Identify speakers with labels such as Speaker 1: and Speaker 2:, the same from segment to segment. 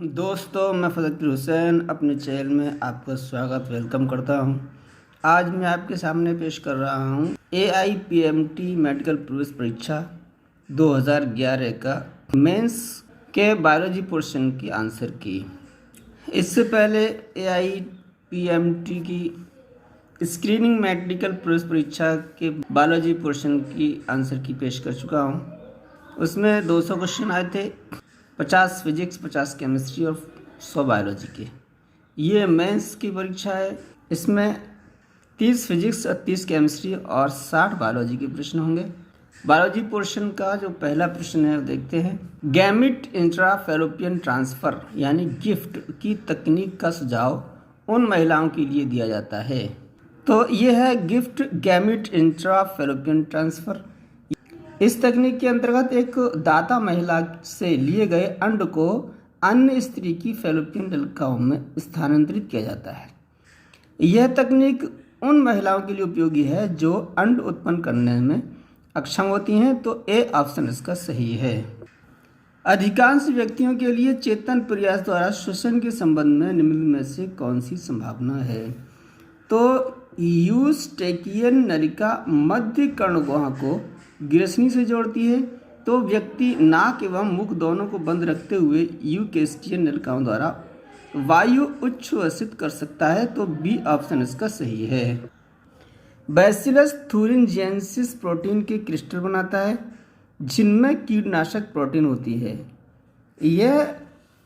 Speaker 1: दोस्तों, मैं फजल हुसैन अपने चैनल में आपका स्वागत वेलकम करता हूं। आज मैं आपके सामने पेश कर रहा हूं AIPMT मेडिकल प्रवेश परीक्षा 2011 का मेंस के बायोलॉजी पोर्शन की आंसर की। इससे पहले AIPMT की स्क्रीनिंग मेडिकल प्रवेश परीक्षा के बायोलॉजी पोर्शन की आंसर की पेश कर चुका हूं। उसमें 200 क्वेश्चन आए थे, 50 फिजिक्स, 50 केमिस्ट्री और 100 बायोलॉजी के। ये मेंस की परीक्षा है। इसमें 30 फिजिक्स, 30 केमिस्ट्री और 60 बायोलॉजी के प्रश्न होंगे। बायोलॉजी पोर्शन का जो पहला प्रश्न है वो देखते हैं। गैमिट इंट्राफैलोपियन ट्रांसफ़र यानी गिफ्ट की तकनीक का सुझाव उन महिलाओं के लिए दिया जाता है। तो ये है गिफ्ट गैमिट इंट्राफैलोपियन ट्रांसफ़र। इस तकनीक के अंतर्गत एक दाता महिला से लिए गए अंड को अन्य स्त्री की फैलोपियन नलिकाओं में स्थानांतरित किया जाता है। यह तकनीक उन महिलाओं के लिए उपयोगी है जो अंड उत्पन्न करने में अक्षम होती हैं। तो ए ऑप्शन इसका सही है। अधिकांश व्यक्तियों के लिए चेतन प्रयास द्वारा श्वसन के संबंध में निम्न में से कौन सी संभावना है? तो यूस्टेकियन नलिका मध्य कर्णगुहा को ग्रसनी से जोड़ती है। तो व्यक्ति नाक एवं मुख दोनों को बंद रखते हुए यूकेस्टियन नलिकाओं द्वारा वायु उच्छ्वसित कर सकता है। तो बी ऑप्शन इसका सही है। बैसिलस थुरिनजेंसिस प्रोटीन के क्रिस्टल बनाता है जिनमें कीटनाशक प्रोटीन होती है। यह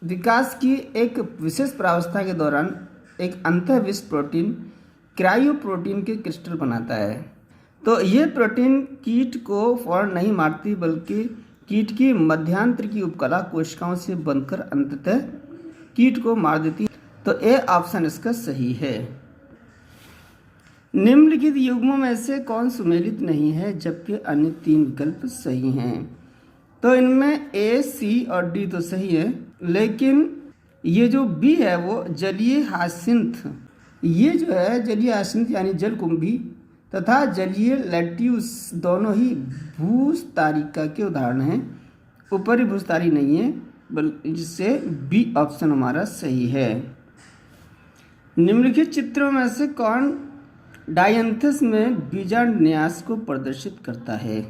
Speaker 1: विकास की एक विशेष प्रावस्था के दौरान एक अंतःविष प्रोटीन क्रायोप्रोटीन के क्रिस्टल बनाता है। तो ये प्रोटीन कीट को फौरन नहीं मारती बल्कि कीट की मध्यांतर की उपकला कोशिकाओं से बनकर अंततः कीट को मार देती है। तो ए ऑप्शन इसका सही है। निम्नलिखित युग्मों में से कौन सुमेलित नहीं है जबकि अन्य 3 विकल्प सही हैं? तो इनमें ए, सी और डी तो सही है, लेकिन ये जो बी है वो जलीय हासिंथ, ये जो है जलीय हासिंथ यानी जलकुंभी तथा जलीय लेट्यूस दोनों ही भूस्तारिका के उदाहरण हैं। ऊपरी भूस्तारी नहीं है, बल्कि जिससे बी ऑप्शन हमारा सही है। निम्नलिखित चित्रों में से कौन डायंथस में बीजांडन्यास को प्रदर्शित करता है?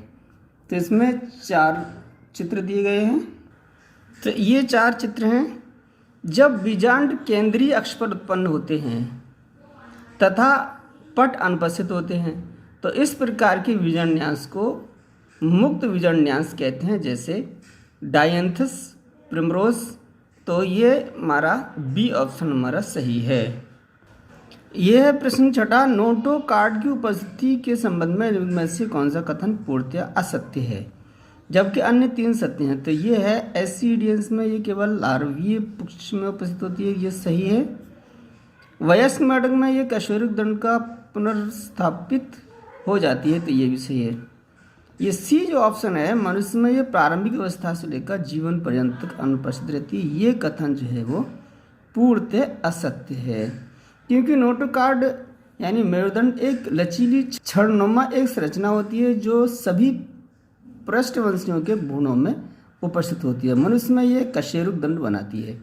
Speaker 1: तो इसमें 4 चित्र दिए गए हैं। तो ये 4 चित्र हैं। जब बीजांड केंद्रीय अक्ष पर उत्पन्न होते हैं तथा पट अनुपस्थित होते हैं तो इस प्रकार के बीजांडन्यास को मुक्त बीजांडन्यास कहते हैं, जैसे डायंथस, प्रिमरोज। तो ये हमारा बी ऑप्शन हमारा सही है। यह है प्रश्न 6। नोटोकार्ड की उपस्थिति के संबंध में निम्न में से कौन सा कथन पूर्णतया असत्य है जबकि अन्य 3 सत्य हैं? तो ये है एसिडियंस में ये केवल लार्वीय पुष्प में उपस्थित होती है, ये सही है। वयस्क मेढक में ये कशेरुक दंड का पुनर्स्थापित हो जाती है, तो ये भी सही है। ये सी जो ऑप्शन है, मनुष्य में ये प्रारंभिक अवस्था से लेकर जीवन पर्यंत तक अनुपस्थित रहती है, ये कथन जो है वो पूर्णतः असत्य है। क्योंकि नोटोकार्ड यानी मेरुदंड एक लचीली छड़नुमा एक संरचना होती है जो सभी पृष्ठवंशियों के भ्रूणों में उपस्थित होती है। मनुष्य में ये कशेरुक दंड बनाती है।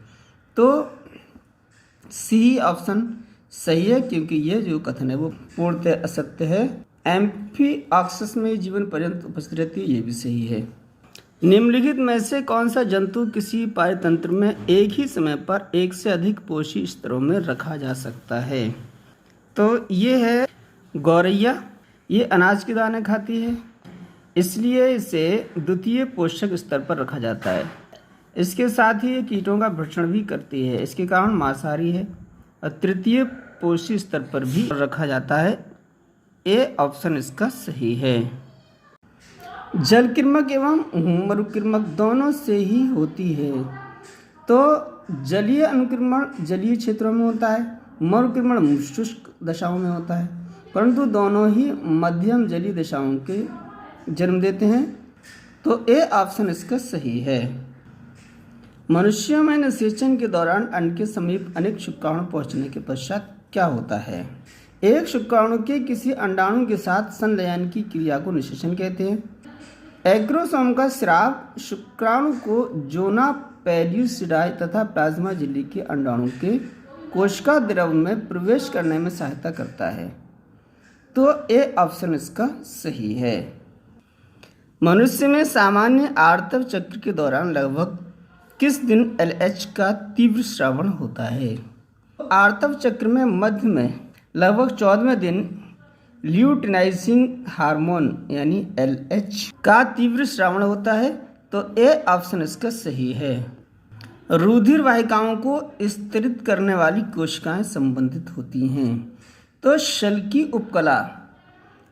Speaker 1: तो सी ऑप्शन सही है, क्योंकि ये जो कथन है वो पूर्णतः असत्य है। एम्फीऑक्सस में जीवन पर्यंत उपस्थित रहती है, ये भी सही है। निम्नलिखित में से कौन सा जंतु किसी पारतंत्र में एक ही समय पर एक से अधिक पोषी स्तरों में रखा जा सकता है? तो ये है गौरैया। ये अनाज के दाने खाती है, इसलिए इसे द्वितीय पोषक स्तर पर रखा जाता है। इसके साथ ही ये कीटों का भक्षण भी करती है, इसके कारण मांसाहारी है। और तृतीय पोषी स्तर पर भी रखा जाता है। ए ऑप्शन इसका सही है। जलकिर्मक एवं मरुकिर्मक दोनों से ही होती है। तो जलीय अनुकिर्मण जलीय क्षेत्रों में होता है, मरुकिर्मण शुष्क दशाओं में होता है, परंतु दोनों ही मध्यम जलीय दशाओं के जन्म देते हैं। तो ए ऑप्शन इसका सही है। मनुष्यों में निषेचन के दौरान अंड के समीप अनेक शुक्राणु पहुंचने के पश्चात क्या होता है? एक शुक्राणु के किसी अंडाणु के साथ संलयन की क्रिया को निषेचन कहते हैं। एग्रोसोम का स्राव शुक्राणु को जोना पेल्यूसिडाई तथा प्लाज्मा झिल्ली के अंडाणु के कोशिका द्रव में प्रवेश करने में सहायता करता है। तो ए ऑप्शन इसका सही है। मनुष्य में सामान्य आवर्तन चक्र के दौरान लगभग किस दिन LH का तीव्र स्रावण होता है? आवर्तन चक्र में मध्य में लगभग 14वें दिन ल्यूटिनाइजिंग हार्मोन यानी LH का तीव्र स्रावण होता है। तो ए ऑप्शन इसका सही है। रुधिर वाहिकाओं को स्तरित करने वाली कोशिकाएं संबंधित होती हैं। तो शल्की उपकला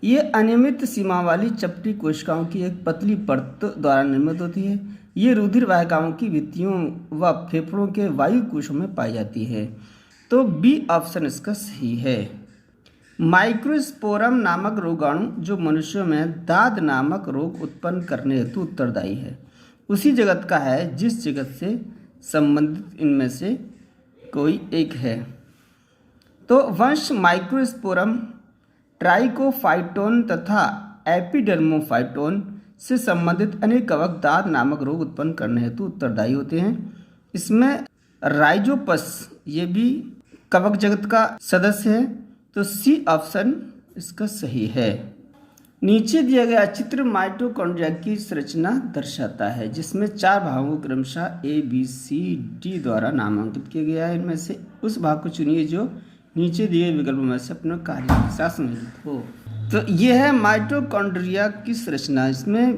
Speaker 1: ये अनियमित सीमा वाली चपटी कोशिकाओं की एक पतली परत द्वारा निर्मित होती है। ये रुधिर वाहिकाओं की भित्तियों व फेफड़ों के वायु कोशों में पाई जाती है। तो बी ऑप्शन इसका सही है। माइक्रोस्पोरम नामक रोगाणु जो मनुष्यों में दाद नामक रोग उत्पन्न करने हेतु उत्तरदायी है, उसी जगत का है जिस जगत से संबंधित इनमें से कोई एक है। तो वंश माइक्रोस्पोरम ट्राइकोफाइटोन तथा एपिडर्मोफाइटोन से संबंधित अनेक कवक दाद नामक रोग उत्पन्न करने हेतु उत्तरदायी होते हैं। इसमें राइजोपस ये भी कवक जगत का सदस्य है। तो सी ऑप्शन इसका सही है। नीचे दिया गया चित्र माइटोकॉन्ड्रिया की संरचना दर्शाता है, जिसमें 4 भागों को क्रमशः A, B, C, D द्वारा नामांकित किया गया है। इनमें से उस भाग को चुनिए जो नीचे दिए विकल्पों में से अपने कार्य के साथ संबंधित हो। तो ये है माइटोकॉन्ड्रिया की संरचना। इसमें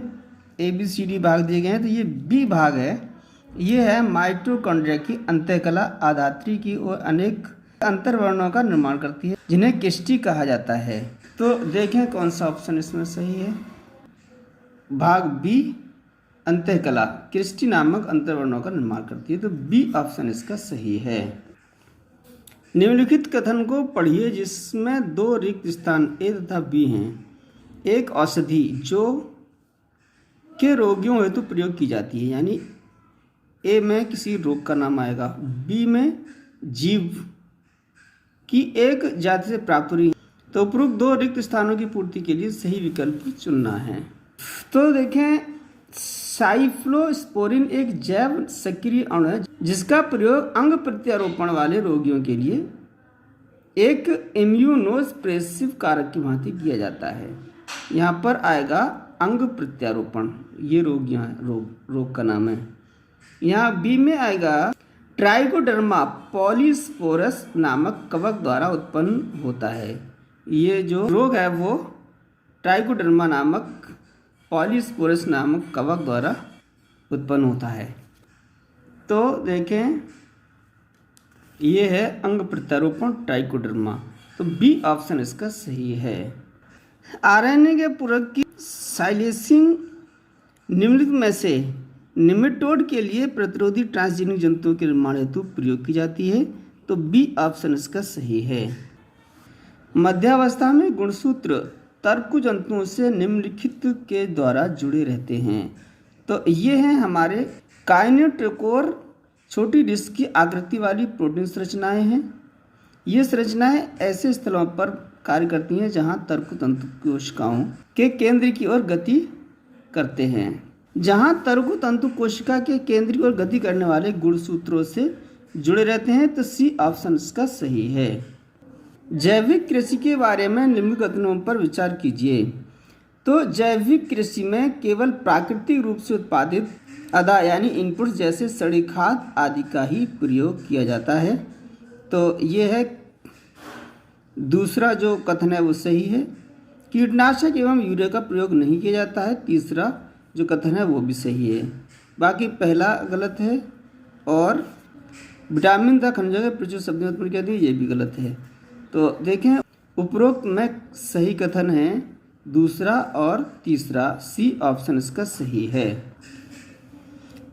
Speaker 1: A, B, C, D भाग दिए गए हैं। तो ये B भाग है। ये है माइटोकॉन्ड्रिया की अंतःकला आधात्री की और अनेक अंतर्वर्णों का निर्माण करती है, जिन्हें किस्टी कहा जाता है। तो देखें कौन सा ऑप्शन इसमें सही है। भाग बी अंतःकला किस्टी नामक अंतर्वर्णों का निर्माण करती है। तो बी ऑप्शन इसका सही है। निम्नलिखित कथन को पढ़िए जिसमें 2 रिक्त स्थान ए तथा बी हैं। एक औषधि जो के रोगियों हेतु प्रयोग की जाती है, यानी ए में किसी रोग का नाम आएगा, बी में जीव की एक जाति से प्राप्त हुई। तो उपरोक्त 2 रिक्त स्थानों की पूर्ति के लिए सही विकल्प चुनना है। तो देखें, साइक्लोस्पोरिन एक जैव सक्रिय अणु है जिसका प्रयोग अंग प्रत्यारोपण वाले रोगियों के लिए एक इम्यूनोसप्रेसिव कारक की भांति किया जाता है। यहाँ पर आएगा अंग प्रत्यारोपण, ये रोगियाँ रोग का नाम है। यहाँ बी में आएगा ट्राइकोडर्मा पॉलीस्पोरस नामक कवक द्वारा उत्पन्न होता है। ये जो रोग है वो ट्राइकोडर्मा नामक पॉलीस्पोरस नामक कवक द्वारा उत्पन्न होता है। तो देखें, ये है अंग प्रत्यारोपण ट्राइकोडर्मा। तो बी ऑप्शन इसका सही है। आरएनए के पूरक की साइलेसिंग निम्नलिखित में से निमेटोड के लिए प्रतिरोधी ट्रांसजेनिक जंतुओं के निर्माण हेतु प्रयोग की जाती है। तो बी ऑप्शन इसका सही है। मध्यावस्था में गुणसूत्र तर्क जंतुओं से निम्नलिखित के द्वारा जुड़े रहते हैं। तो ये हैं हमारे काइनेटोकोर छोटी डिस्क की आकृति वाली प्रोटीन संरचनाएं हैं। ये संरचनाएं ऐसे स्थलों पर कार्य करती हैं जहां तर्क तंतु कोशिकाओं के केंद्र की ओर गति करते हैं। जहां तर्क तंतु कोशिका के केंद्र की ओर गति करने वाले गुणसूत्रों से जुड़े रहते हैं। तो सी ऑप्शन इसका सही है। जैविक कृषि के बारे में निम्नलिखित कथनों पर विचार कीजिए। तो जैविक कृषि में केवल प्राकृतिक रूप से उत्पादित अदा यानी इनपुट्स जैसे सड़ी खाद आदि का ही प्रयोग किया जाता है। तो ये है दूसरा जो कथन है वो सही है। कीटनाशक एवं यूरिया का प्रयोग नहीं किया जाता है। तीसरा जो कथन है वो भी सही है। बाकी पहला गलत है और विटामिन तथा खनिजों के प्रचुर शब्द उत्पन्न किया था ये भी गलत है। तो देखें, उपरोक्त में सही कथन है दूसरा और तीसरा। सी ऑप्शन इसका सही है।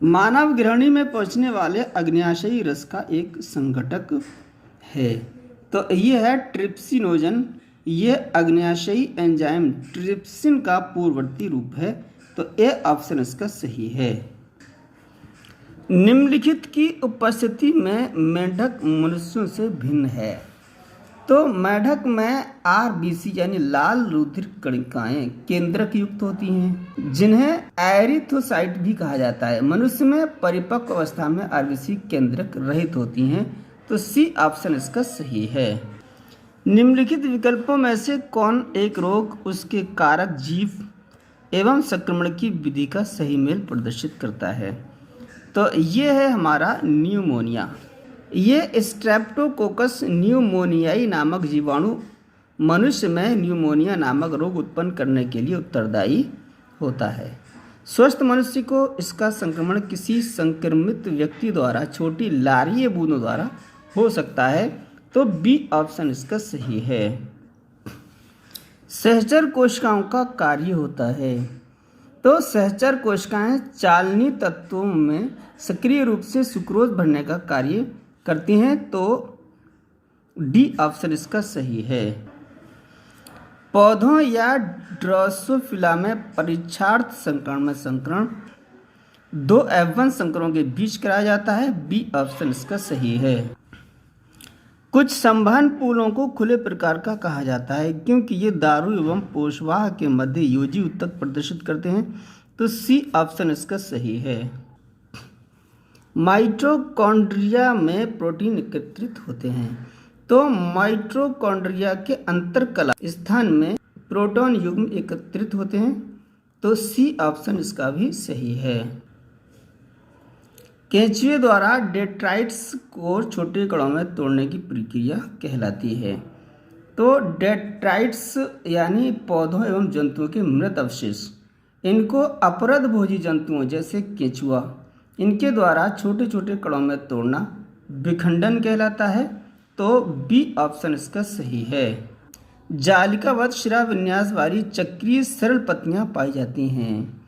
Speaker 1: मानव ग्रहणी में पहुंचने वाले अग्न्याशयी रस का एक संघटक है। तो ये है ट्रिप्सिनोजन। ये अग्न्याशयी एंजाइम ट्रिप्सिन का पूर्ववर्ती रूप है। तो ए ऑप्शन इसका सही है। निम्नलिखित की उपस्थिति में मेंढक मनुष्यों से भिन्न है। तो मेढक में RBC यानी लाल रुधिर कणिकाएं केंद्रक युक्त होती हैं, जिन्हें एरिथ्रोसाइट भी कहा जाता है। मनुष्य में परिपक्व अवस्था में RBC केंद्रक रहित होती हैं। तो सी ऑप्शन इसका सही है। निम्नलिखित विकल्पों में से कौन एक रोग, उसके कारक, जीव एवं संक्रमण की विधि का सही मेल प्रदर्शित करता है? तो ये है हमारा न्यूमोनिया। ये स्ट्रेप्टोकोकस न्यूमोनियाई नामक जीवाणु मनुष्य में न्यूमोनिया नामक रोग उत्पन्न करने के लिए उत्तरदायी होता है। स्वस्थ मनुष्य को इसका संक्रमण किसी संक्रमित व्यक्ति द्वारा छोटी लारीय बूंदों द्वारा हो सकता है। तो बी ऑप्शन इसका सही है। सहचर कोशिकाओं का कार्य होता है। तो सहचर कोशिकाएं चालनी तत्वों में सक्रिय रूप से सुक्रोज भरने का कार्य करती हैं। तो डी ऑप्शन इसका सही है। पौधों या ड्रोसोफिला में परीक्षार्थ संकरण 2 F1 संकरों के बीच कराया जाता है। बी ऑप्शन इसका सही है। कुछ संवहन पुलों को खुले प्रकार का कहा जाता है क्योंकि ये दारू एवं पोषवाह के मध्य योजी ऊतक प्रदर्शित करते हैं। तो सी ऑप्शन इसका सही है। माइटोकॉन्ड्रिया में प्रोटीन एकत्रित होते हैं। तो माइटोकॉन्ड्रिया के अंतरकला स्थान में प्रोटॉन युग्म एकत्रित होते हैं। तो सी ऑप्शन इसका भी सही है। केंचुए द्वारा डेट्राइट्स को छोटे कणों में तोड़ने की प्रक्रिया कहलाती है। तो डेट्राइट्स यानी पौधों एवं जंतुओं के मृत अवशेष, इनको अपरदभोजी जंतुओं जैसे केंचुआ, इनके द्वारा छोटे छोटे कणों में तोड़ना विखंडन कहलाता है। तो बी ऑप्शन इसका सही है। जालिकावत शिरा विन्यास वाली चक्रीय सरल पत्तियां पाई जाती हैं।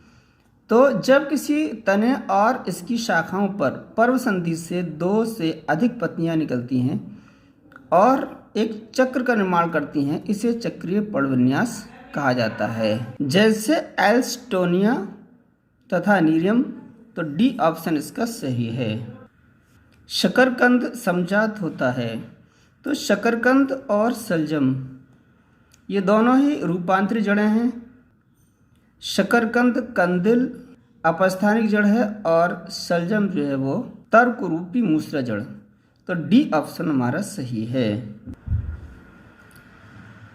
Speaker 1: तो जब किसी तने और इसकी शाखाओं पर पर्व संधि से 2 से अधिक पत्तियां निकलती हैं और एक चक्र का निर्माण करती हैं, इसे चक्रीय पर्णविन्यास कहा जाता है, जैसे एल्स्टोनिया तथा नीरियम। तो डी ऑप्शन इसका सही है। शकरकंद समजात होता है। तो शकरकंद और सलजम ये दोनों ही रूपांतरित जड़ें हैं। शकरकंद कंदिल अपस्थानिक जड़ है और सलजम जो है वो तर्क रूपी मूसरा जड़। तो डी ऑप्शन हमारा सही है।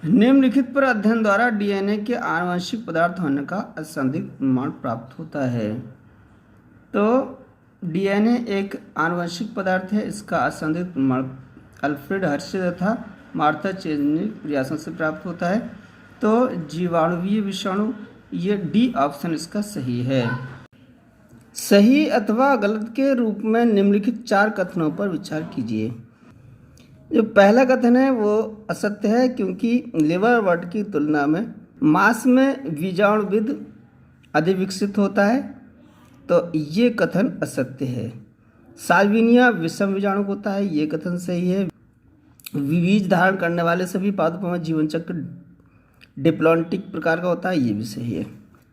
Speaker 1: निम्नलिखित पर अध्ययन द्वारा DNA के आनुवंशिक पदार्थ होने का असंदिग्ध प्रमाण प्राप्त होता है। तो DNA एक आनुवंशिक पदार्थ है। इसका असंदिग्ध प्रमाण अल्फ्रेड हर्शे तथा मार्था चेज़नी प्रयासों से प्राप्त होता है। तो जीवाणुवीय विषाणु, ये डी ऑप्शन इसका सही है। सही अथवा गलत के रूप में निम्नलिखित 4 कथनों पर विचार कीजिए। जो पहला कथन है वो असत्य है क्योंकि लिवरवर्ट की तुलना में मांस में बीजाणुविद अधिक विकसित होता है। तो ये कथन असत्य है। साल्विनिया विषम बीजाणु होता है, ये कथन सही है। बीज धारण करने वाले सभी पादपों में जीवन चक्र डिप्लॉन्टिक प्रकार का होता है, ये भी सही है।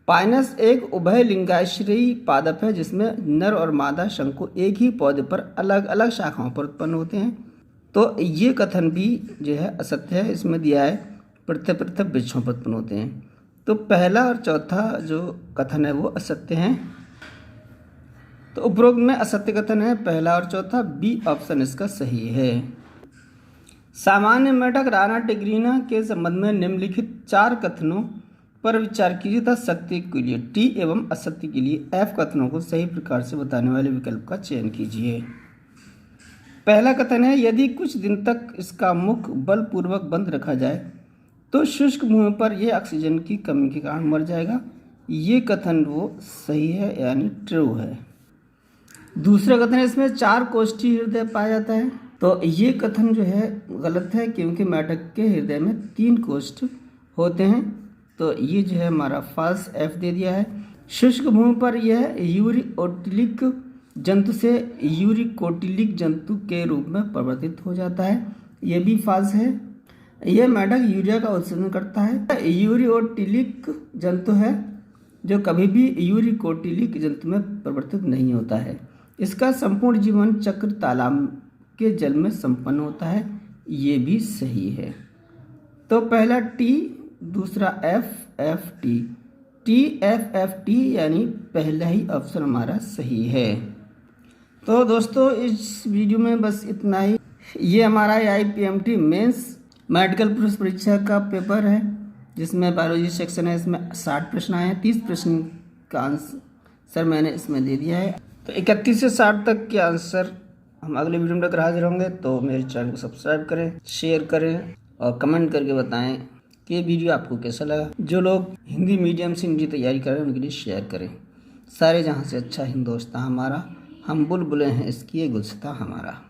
Speaker 1: पाइनस एक उभय लिंगाश्रयी पादप है जिसमें नर और मादा शंकु एक ही पौधे पर अलग अलग शाखाओं पर उत्पन्न होते हैं। तो ये कथन भी जो है असत्य है। इसमें दिया है पृथक पृथक वृक्षों पर उत्पन्न होते हैं। तो पहला और चौथा जो कथन है वो असत्य हैं। तो उपरोक्त में असत्य कथन है पहला और चौथा। बी ऑप्शन इसका सही है। सामान्य मेढक राना टिग्रिना के संबंध में निम्नलिखित 4 कथनों पर विचार कीजिए तथा सत्य के लिए टी एवं असत्य के लिए एफ कथनों को सही प्रकार से बताने वाले विकल्प का चयन कीजिए। पहला कथन है, यदि कुछ दिन तक इसका मुख बलपूर्वक बंद रखा जाए तो शुष्क भूमि पर यह ऑक्सीजन की कमी के कारण मर जाएगा। ये कथन वो सही है यानी ट्रू है। दूसरा कथन है, इसमें 4 कोष्ठी हृदय पाया जाता है। तो ये कथन जो है गलत है क्योंकि मेढक के हृदय में 3 कोष्ठ होते हैं। तो ये जो है हमारा फॉल्स एफ दे दिया है। शुष्क भूमि पर यह यूरियोटिलिक जंतु से यूरिकोटिलिक जंतु के रूप में परिवर्तित हो जाता है, ये भी फॉल्स है। यह मेढक यूरिया का उत्सर्जन करता है। यूरियोटिलिक जंतु है जो कभी भी यूरिकोटिलिक जंतु में परिवर्तित नहीं होता है। इसका संपूर्ण जीवन चक्र तालाब के जल में संपन्न होता है, ये भी सही है। तो पहला टी, दूसरा F, F T, T F F T यानी पहला ही ऑप्शन हमारा सही है। तो दोस्तों इस वीडियो में बस इतना ही। ये हमारा AIPMT मेंस मेडिकल प्रवेश परीक्षा का पेपर है, जिसमें बायोलॉजी सेक्शन है। इसमें 60 प्रश्न आए हैं। 30 प्रश्न का आंसर मैंने इसमें दे दिया है। तो 31 से 60 तक के आंसर हम अगले वीडियो में लेकर हाजिर होंगे। तो मेरे चैनल को सब्सक्राइब करें, शेयर करें और कमेंट करके बताएं कि वीडियो आपको कैसा लगा। जो लोग हिंदी मीडियम से इनकी तैयारी कर रहे हैं उनके लिए शेयर करें। सारे जहाँ से अच्छा हिंदुस्तान हमारा, हम बुलबुलें हैं इसकी ये गुलसिता हमारा।